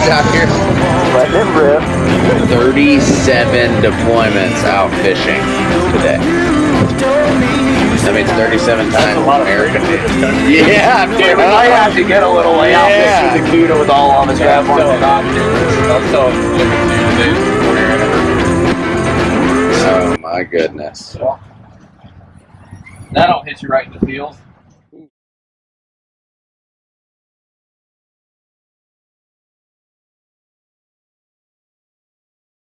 days out here. Letting it rip. 37 deployments out fishing today. That means 37 times. That's a lot of American. Yeah, Dude, we might have to get a little layout Yeah. fishing the CUDA with all of us. Grab one of the Oh my goodness. That'll hit you right in the feels.